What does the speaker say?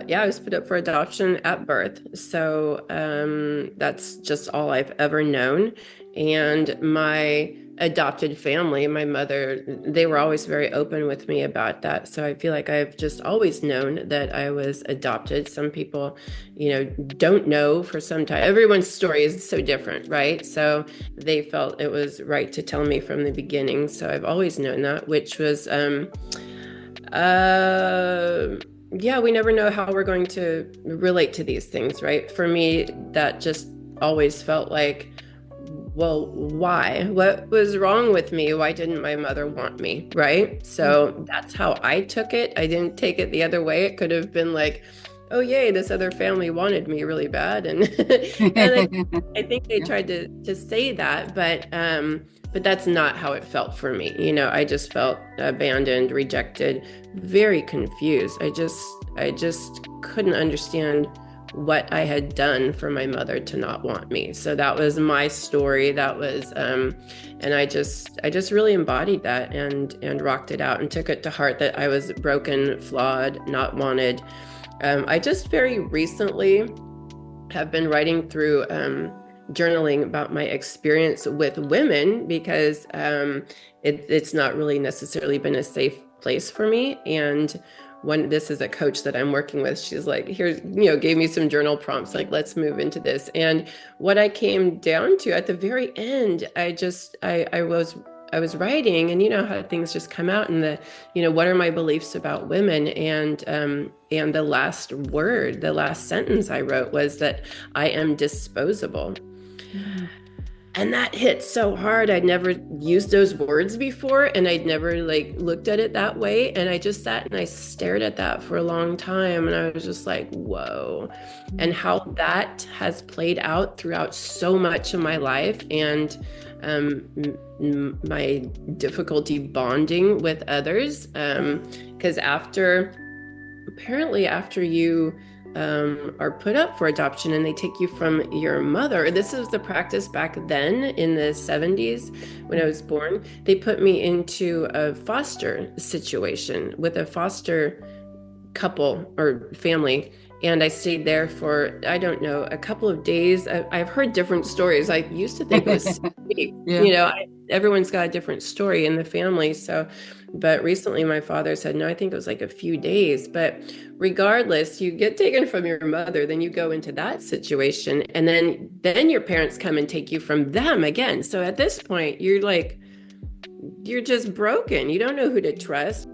Yeah, I was put up for adoption at birth. So that's just all I've ever known. And my adopted family, my mother, they were always very open with me about that. So I feel like I've just always known that I was adopted. Some people, don't know for some time. Everyone's story is so different, right? So they felt it was right to tell me from the beginning. So I've always known that, which was uh, yeah, we never know how we're going to relate to these things, right? For me, that just always felt like, well, why? What was wrong with me? Why didn't my mother want me, right? So that's how I took it. I didn't take it the other way. It could have been like, oh, yay, this other family wanted me really bad, and and I think they tried to say that, but that's not how it felt for me. I just felt abandoned, rejected, very confused. I just couldn't understand what I had done for my mother to not want me. So that was my story. That was and I just really embodied that and rocked it out and took it to heart that I was broken, flawed, not wanted. I just very recently have been writing through journaling about my experience with women because it's not really necessarily been a safe place for me. And this is a coach that I'm working with. She's like, here's, gave me some journal prompts, like, let's move into this. And what I came down to at the very end, I was writing, and you know how things just come out, and what are my beliefs about women? And the last word, the last sentence I wrote was that I am disposable. Mm. And that hit so hard. I'd never used those words before, and I'd never like looked at it that way. And I just sat and I stared at that for a long time. And I was just like, whoa. And how that has played out throughout so much of my life, and my difficulty bonding with others. Because apparently after you are put up for adoption and they take you from your mother. This is the practice back then in the 70s when I was born. They put me into a foster situation with a foster couple or family. And I stayed there for, I don't know, a couple of days. I've heard different stories. I used to think it was 6 weeks. Yeah. Everyone's got a different story in the family. So, but recently my father said, no, I think it was like a few days. But regardless, you get taken from your mother, then you go into that situation. And then your parents come and take you from them again. So at this point, you're just broken. You don't know who to trust.